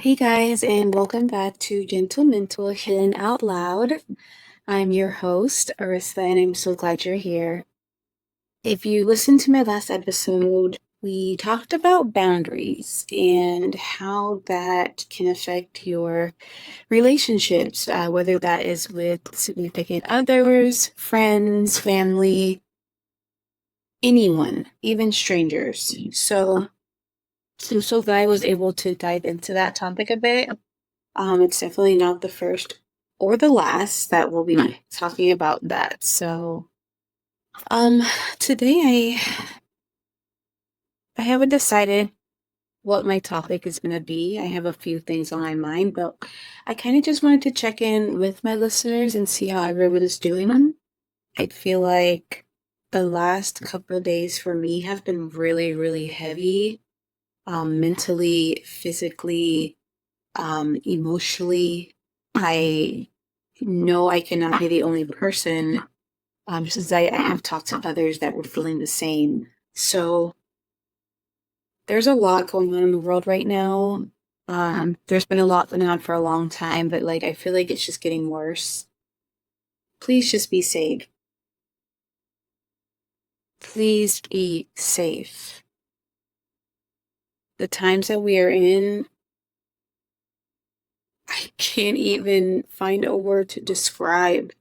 Hey guys, and welcome back to Gentle Mental Hidden Out Loud. I'm your host, Arissa, and I'm so glad you're here. If you listened to my last episode, we talked about boundaries and how that can affect your relationships, whether that is with significant others, friends, family, anyone, even strangers. So I'm so glad I was able to dive into that topic a bit. It's definitely not the first or the last that we'll be talking about that. So, um, today I haven't decided what my topic is going to be. I have a few things on my mind, but I kind of just wanted to check in with my listeners and see how everyone is doing. I feel like the last couple of days for me have been really, really heavy, mentally, physically, emotionally. I know I cannot be the only person, just as I have talked to others that were feeling the same. So there's a lot going on in the world right now. There's been a lot going on for a long time, but like I feel like it's just getting worse. Please just be safe. Please be safe. The times that we are in, I can't even find a word to describe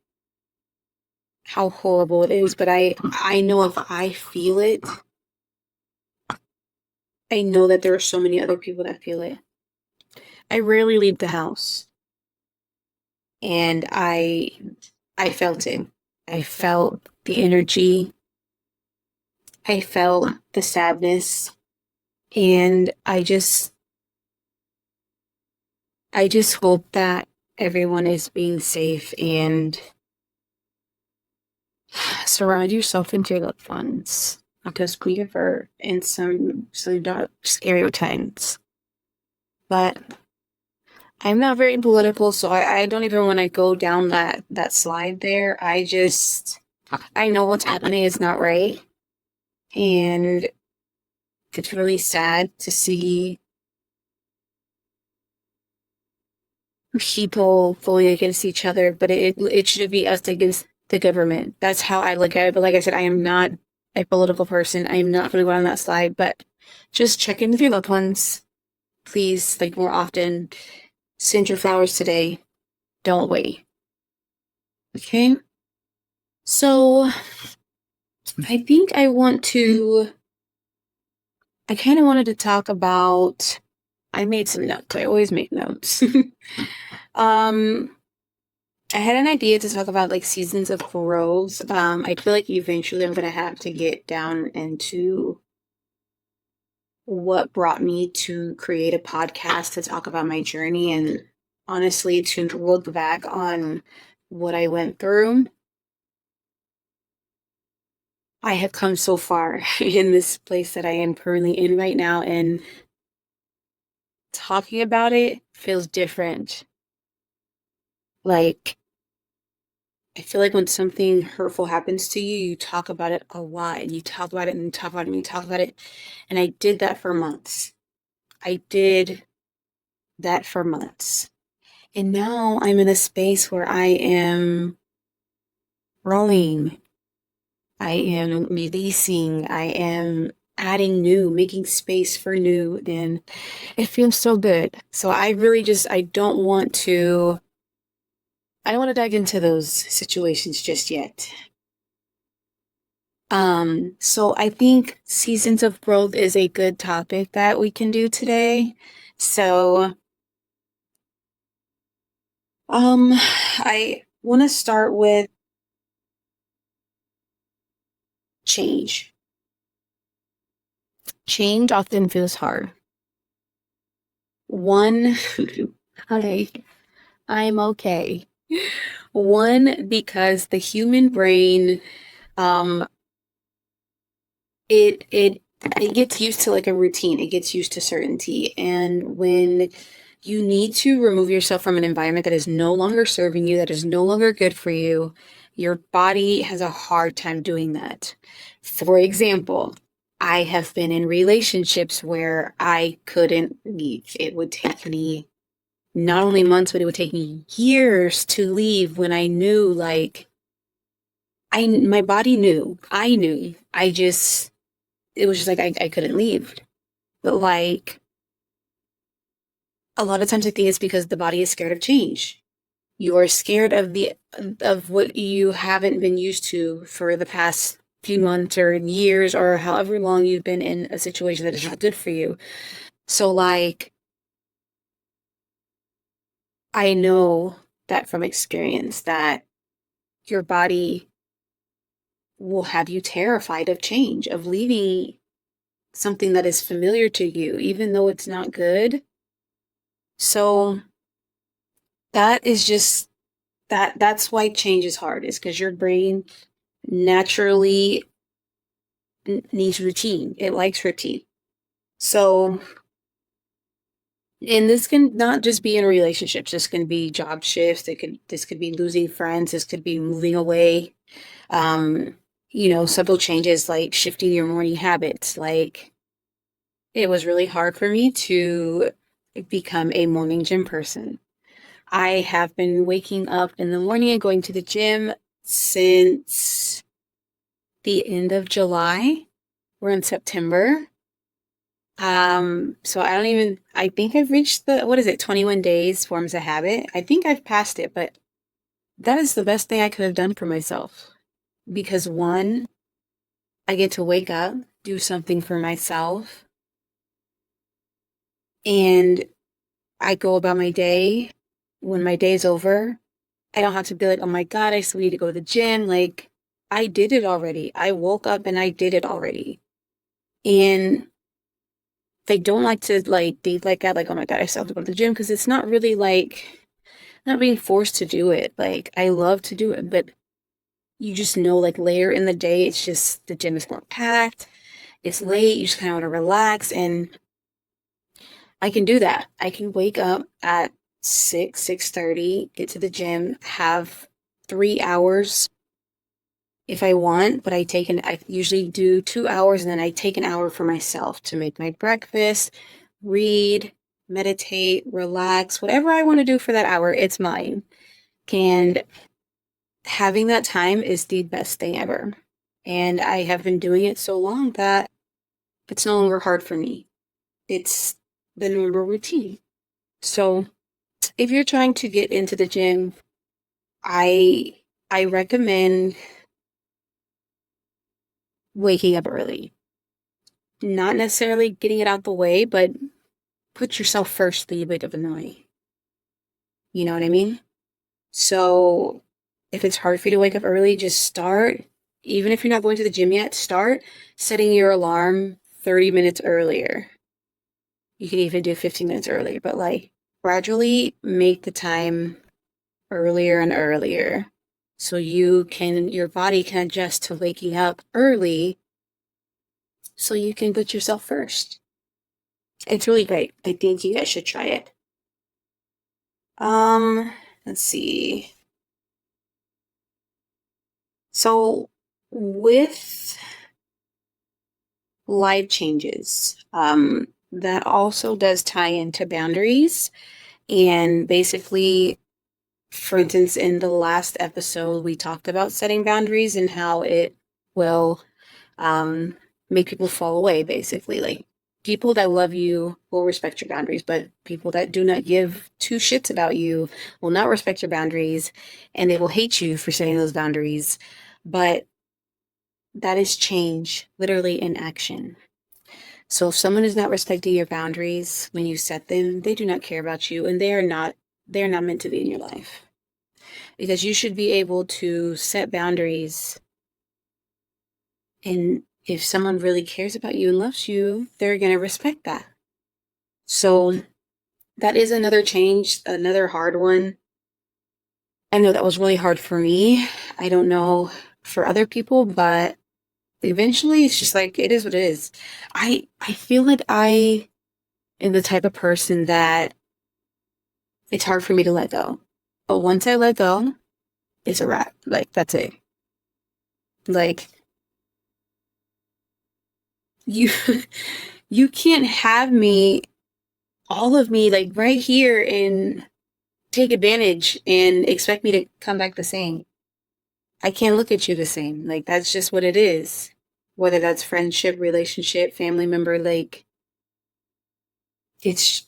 how horrible it is, but I know if I feel it, I know that there are so many other people that feel it. I rarely leave the house, and I felt it. I felt the energy. I felt the sadness, and I just hope that everyone is being safe and surround yourself with your loved ones because we are in some dark stereotypes. But I'm not very political, so I don't even want to go down that slide there. I know what's happening is not right. And it's really sad to see people fully against each other, but it should be us against the government. That's how I look at it. But like I said, I am not a political person. I am not going to go on that slide, but just check in with your loved ones. Please, like more often, send your flowers today. Don't wait. Okay? So I think I kind of wanted to talk about, I made some notes. I always make notes. um, I had an idea to talk about like seasons of growth. I feel like eventually I'm gonna have to get down into what brought me to create a podcast to talk about my journey and honestly to look back on what I went through. I have come so far in this place that I am currently in right now, and talking about it feels different. Like, I feel like when something hurtful happens to you, you talk about it a lot and you talk about it and you talk about it and you talk about it. And I did that for months. I did that for months. And now I'm in a space where I am growing. I am releasing. I am adding new, making space for new. And it feels so good. So I don't want to dive into those situations just yet. So I think seasons of growth is a good topic that we can do today. So, I want to start with change. Change often feels hard. One, okay, I'm okay. One, because the human brain, um, it gets used to like a routine. It gets used to certainty. And when you need to remove yourself from an environment that is no longer serving you, that is no longer good for you, your body has a hard time doing that. For example, I have been in relationships where I couldn't leave. It would take me not only months, but it would take me years to leave when I knew, like, my body knew. I knew. It was just like I couldn't leave. But like, a lot of times I think it's because the body is scared of change. You're scared of what you haven't been used to for the past few months or years or however long you've been in a situation that is not good for you. So like, I know that from experience that your body will have you terrified of change, of leaving something that is familiar to you, even though it's not good. So that is just that's why change is hard, is because your brain naturally needs routine. It likes routine. So, and this can not just be in relationships. This can be job shifts. This could be losing friends. This could be moving away. Um, Subtle changes like shifting your morning habits. Like, it was really hard for me to become a morning gym person. I have been waking up in the morning and going to the gym since the end of July. We're in September. So I think I've reached what is it, 21 days forms a habit. I think I've passed it, but that is the best thing I could have done for myself. Because one, I get to wake up, do something for myself, and I go about my day. When my day's over, I don't have to be like, oh my God, I still need to go to the gym. Like, I did it already. I woke up and I did it already. And they don't like to like be like that, like, oh my God, I still have to go to the gym, because it's not really like not being forced to do it. Like, I love to do it, but you just know, like, later in the day, it's just the gym is more packed. It's late. You just kind of want to relax, and I can do that. I can wake up at 6:30, get to the gym, have 3 hours if I want, but I usually do 2 hours, and then I take an hour for myself to make my breakfast, read, meditate, relax, whatever I want to do for that hour, it's mine. And having that time is the best thing ever. And I have been doing it so long that it's no longer hard for me. It's the normal routine. So if you're trying to get into the gym, I I recommend waking up early. Not necessarily getting it out the way, but put yourself first the bit of annoying. You know what I mean? So if it's hard for you to wake up early, just start. Even if you're not going to the gym yet, start setting your alarm 30 minutes earlier. You can even do 15 minutes earlier, but like gradually make the time earlier and earlier so your body can adjust to waking up early so you can put yourself first. It's really great. I think you guys should try it. Um, let's see. So with life changes, that also does tie into boundaries. And basically, for instance, in the last episode, we talked about setting boundaries and how it will um, make people fall away, basically. Like, people that love you will respect your boundaries, but people that do not give two shits about you will not respect your boundaries, and they will hate you for setting those boundaries. But that is change, literally in action. So if someone is not respecting your boundaries when you set them, they do not care about you, and they're not meant to be in your life. Because you should be able to set boundaries, and if someone really cares about you and loves you, they're going to respect that. So that is another change, another hard one. I know that was really hard for me. I don't know for other people, but eventually it's just like it is what it is. I feel like I am the type of person that it's hard for me to let go. But once I let go, it's a wrap. Like, that's it. Like, you you can't have me, all of me, like right here and take advantage and expect me to come back the same. I can't look at you the same. Like that's just what it is. Whether that's friendship, relationship, family member, like it's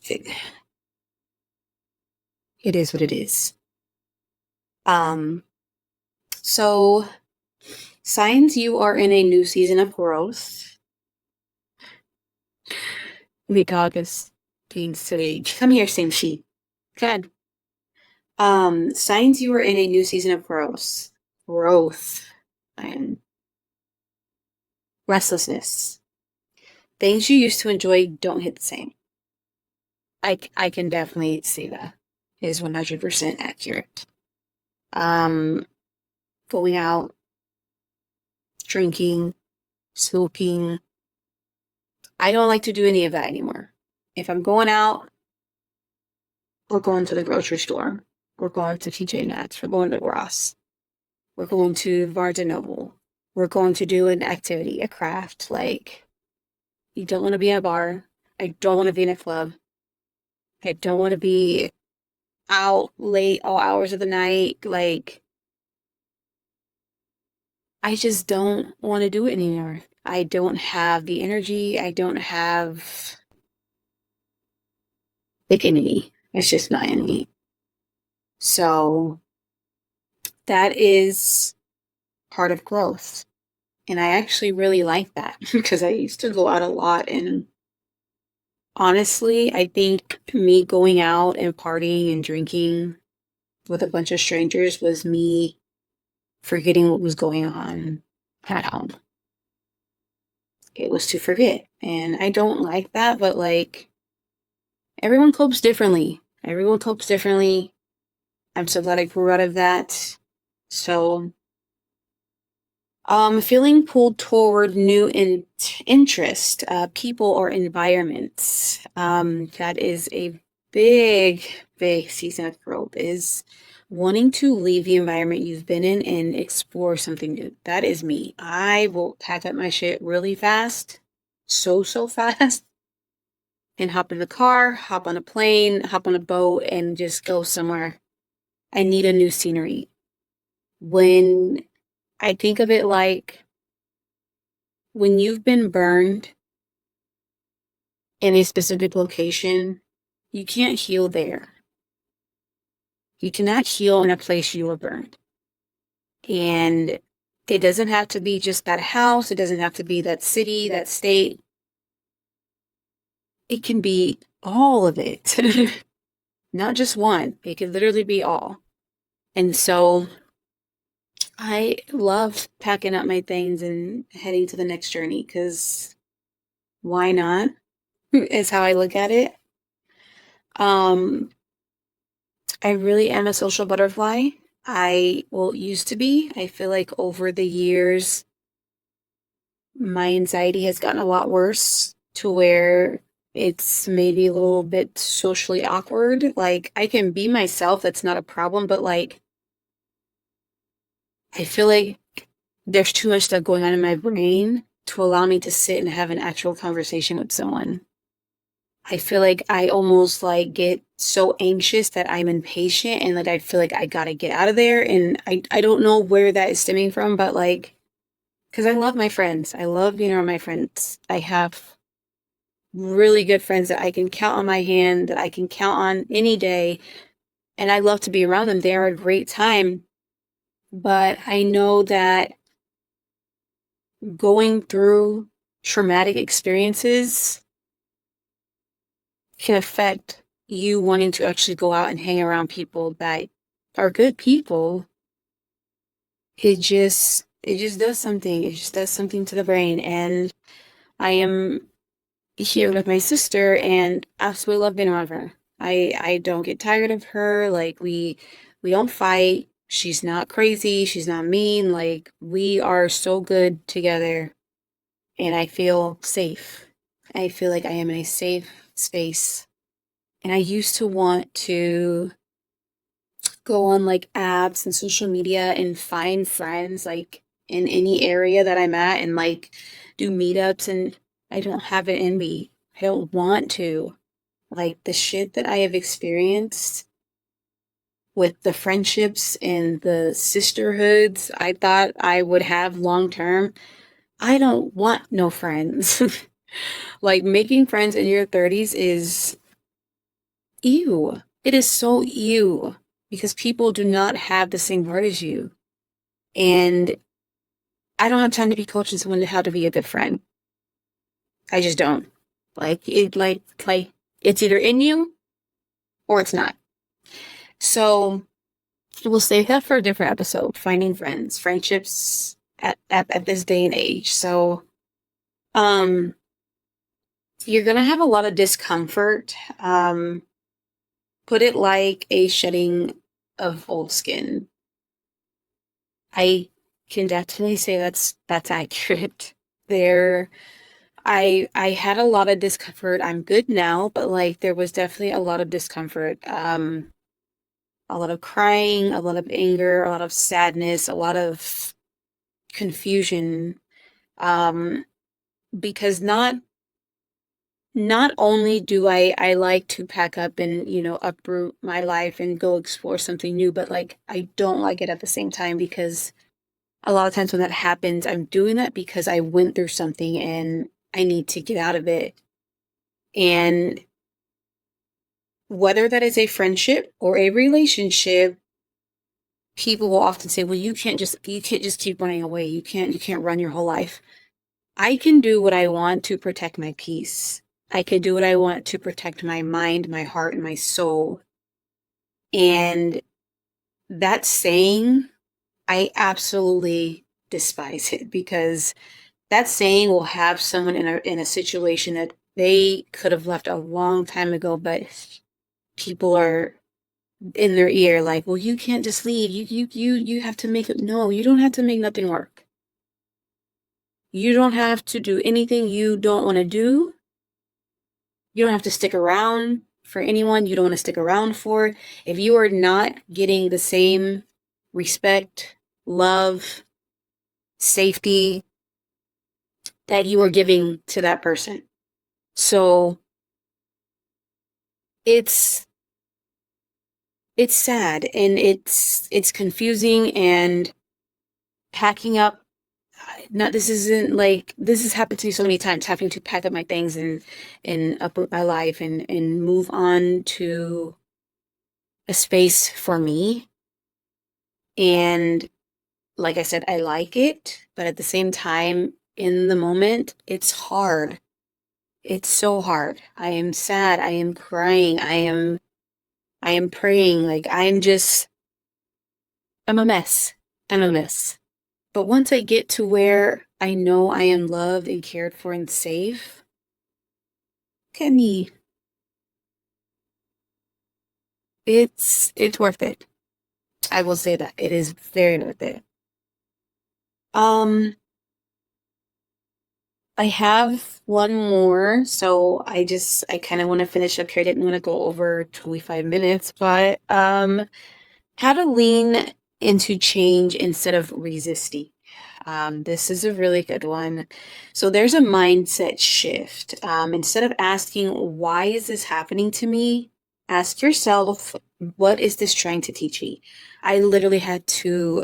it is what it is. Um, so signs you are in a new season of growth. The dog is being silly. Come here, same sheep. Good. Signs you are in a new season of growth. Growth and restlessness. Things you used to enjoy don't hit the same. I can definitely see that. It is 100% accurate. Um, Going out, drinking, smoking. I don't like to do any of that anymore. If I'm going out, we're going to the grocery store. We're going to TJ Maxx. We're going to Ross. We're going to Barnes& and Noble. We're going to do an activity, a craft. Like, you don't want to be in a bar. I don't want to be in a club. I don't want to be out late all hours of the night. Like, I just don't want to do it anymore. I don't have the energy. I don't have it in me. It's just not in me. So that is part of growth. And I actually really like that because I used to go out a lot. And honestly, I think me going out and partying and drinking with a bunch of strangers was me forgetting what was going on at home. It was to forget. And I don't like that, but like everyone copes differently. Everyone copes differently. I'm so glad I grew out of that. So, feeling pulled toward new interest, people or environments. That is a big, big season of growth is wanting to leave the environment you've been in and explore something new. That is me. I will pack up my shit really fast, so fast, and hop in the car, hop on a plane, hop on a boat, and just go somewhere. I need a new scenery. When I think of it like when you've been burned in a specific location, you can't heal there. You cannot heal in a place you were burned. And it doesn't have to be just that house. It doesn't have to be that city, that state. It can be all of it, not just one. It could literally be all. And so I love packing up my things and heading to the next journey because why not? Is how I look at it. Um, I really am a social butterfly. Used to be. I feel like over the years, my anxiety has gotten a lot worse to where it's maybe a little bit socially awkward. Like, I can be myself, that's not a problem, but like, I feel like there's too much stuff going on in my brain to allow me to sit and have an actual conversation with someone. I feel like I almost like get so anxious that I'm impatient and like I feel like I gotta get out of there. And I don't know where that is stemming from, but like, because I love my friends. I love being around my friends. I have really good friends that I can count on my hand, that I can count on any day. And I love to be around them. They are a great time. But I know that going through traumatic experiences can affect you wanting to actually go out and hang around people that are good people. It just does something. It just does something to the brain. And I am here with my sister and absolutely love being around her. I don't get tired of her. Like we don't fight. She's not crazy. She's not mean. Like we are so good together and I feel safe. I feel like I am in a safe space. And I used to want to go on like apps and social media and find friends like in any area that I'm at and like do meetups and I don't have it in me. I don't want to. Like the shit that I have experienced with the friendships and the sisterhoods I thought I would have long term. I don't want no friends. Like making friends in your 30s is ew. It is so ew because people do not have the same heart as you. And I don't have time to be coaching someone how to be a good friend. I just don't. Like it's either in you or it's not. So we'll save that for a different episode. Finding friends, friendships at this day and age. So um you're gonna have a lot of discomfort. Put it like a shedding of old skin. I can definitely say that's accurate. There I had a lot of discomfort. I'm good now, but like there was definitely a lot of discomfort. A lot of crying, a lot of anger, a lot of sadness, a lot of confusion. Um, because not only do I like to pack up and, uproot my life and go explore something new, but like I don't like it at the same time because a lot of times when that happens, I'm doing that because I went through something and I need to get out of it. And whether that is a friendship or a relationship, people will often say, well, you can't just keep running away. You can't run your whole life. I can do what I want to protect my peace. I can do what I want to protect my mind, my heart, and my soul. And that saying, I absolutely despise it because that saying will have someone in a situation that they could have left a long time ago, but people are in their ear like, well, you can't just leave. You have to make it. No, you don't have to make nothing work. You don't have to do anything you don't want to do. You don't have to stick around for anyone you don't want to stick around for. If you are not getting the same respect, love, safety that you are giving to that person. So it's it's sad and it's confusing and packing up. Not this isn't like this has happened to me so many times, having to pack up my things and uproot my life and move on to a space for me. And like I said, I like it, but at the same time, in the moment, it's hard. It's so hard. I am sad. I am crying. I am praying. Like I'm a mess. I'm a mess. But once I get to where I know I am loved and cared for and safe, look at me. It's worth it. I will say that. It is very worth it. Um, I have one more, so I kind of want to finish up here. I didn't want to go over 25 minutes, but how to lean into change instead of resisting. This is a really good one. So there's a mindset shift. Instead of asking, why is this happening to me? Ask yourself, what is this trying to teach me? I literally had to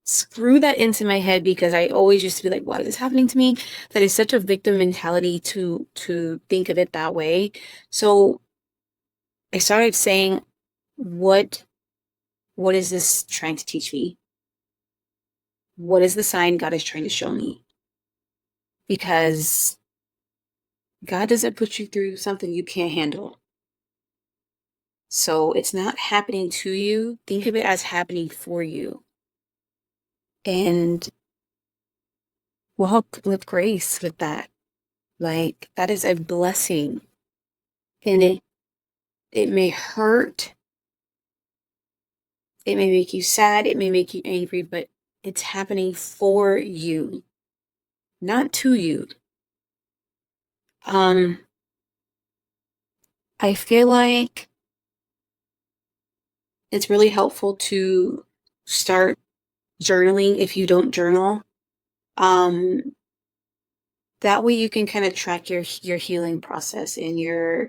screw that into my head because I always used to be like, why is this happening to me? That is such a victim mentality to think of it that way. So I started saying, what what is this trying to teach me? What is the sign God is trying to show me? Because God doesn't put you through something you can't handle. So it's not happening to you. Think of it as happening for you. And walk with grace with that. Like that is a blessing. And it may hurt. It may make you sad. It may make you angry, but it's happening for you, not to you. Um, I feel like it's really helpful to start journaling if you don't journal. Um, That way you can kind of track your healing process and your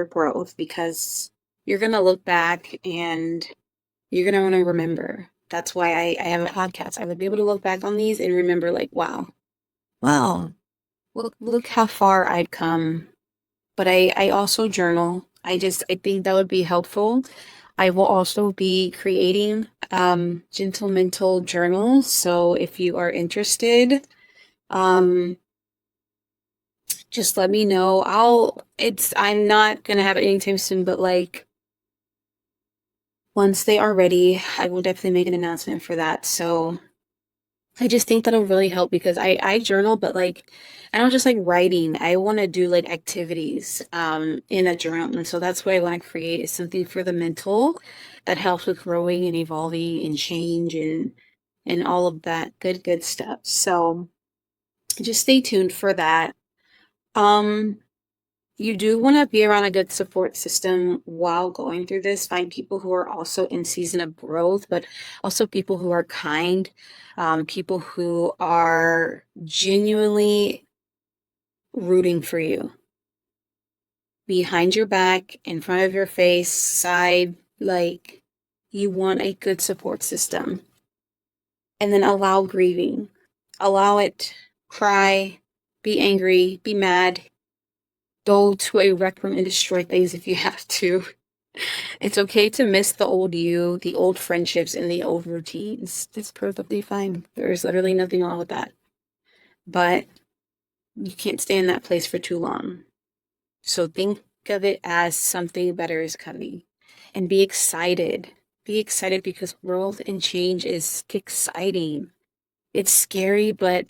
growth, because you're gonna look back and you're gonna want to remember. That's why I have a podcast. I would be able to look back on these and remember, like, wow, look how far I'd come. But I also journal. I think that would be helpful. I will also be creating gentle mental journals. So if you are interested, um just let me know. I'm not gonna have it anytime soon, but like once they are ready, I will definitely make an announcement for that. So I just think that'll really help, because I journal, but like I don't just like writing. I want to do like activities in a journal. And so that's what I want to create, is something for the mental that helps with growing and evolving and change and all of that good stuff. So just stay tuned for that. Um You do want to be around a good support system while going through this. Find people who are also in season of growth, but also people who are kind, people who are genuinely rooting for you. Behind your back, in front of your face, side, like you want a good support system. And then allow grieving. Allow it. Cry, be angry, be mad. Go to a rec room and destroy things if you have to. It's okay to miss the old you, the old friendships, and the old routines. It's perfectly fine. There's literally nothing wrong with that. But you can't stay in that place for too long. So think of it as something better is coming. And be excited. Be excited, because growth and change is exciting. It's scary, but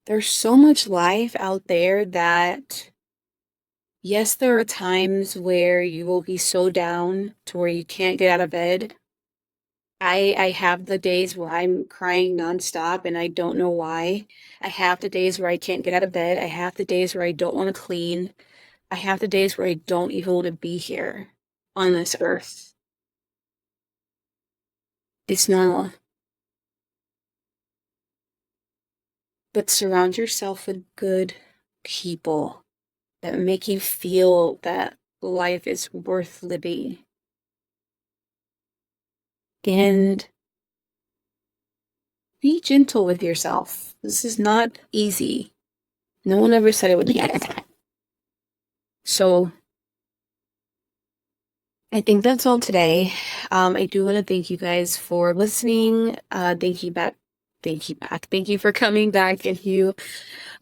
there's so much life out there that, yes, there are times where you will be so down to where you can't get out of bed. I have the days where I'm crying nonstop and I don't know why. I have the days where I can't get out of bed. I have the days where I don't want to clean. I have the days where I don't even want to be here on this earth. It's normal. But surround yourself with good people that make you feel that life is worth living. And be gentle with yourself. This is not easy. No one ever said it would be easy. So I think that's all today. I do want to thank you guys for listening. Thank you back. Thank you back. Thank you for coming back. If you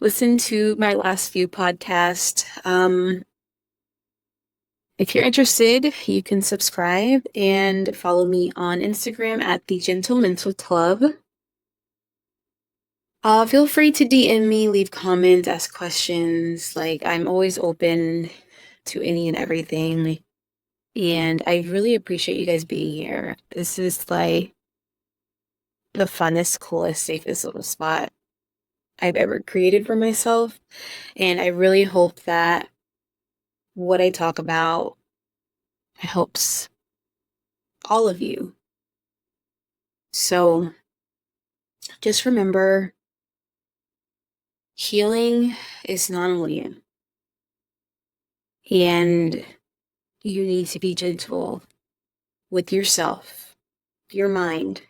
listened to my last few podcasts, if you're interested, you can subscribe and follow me on Instagram at the Gentle Mental Club. Feel free to DM me, leave comments, ask questions. Like, I'm always open to any and everything. And I really appreciate you guys being here. This is like the funnest, coolest, safest little spot I've ever created for myself. And I really hope that what I talk about helps all of you. So just remember, healing is non-linear. And you need to be gentle with yourself, your mind,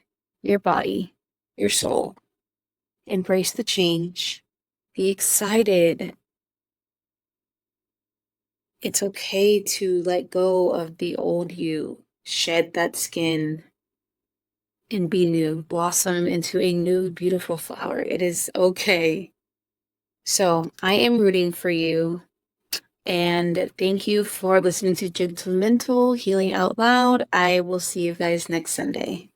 your body, your soul. Embrace the change. Be excited. It's okay to let go of the old you, shed that skin, and be new, blossom into a new, beautiful flower. It is okay. So I am rooting for you. And thank you for listening to Gentle Mental Healing Out Loud. I will see you guys next Sunday.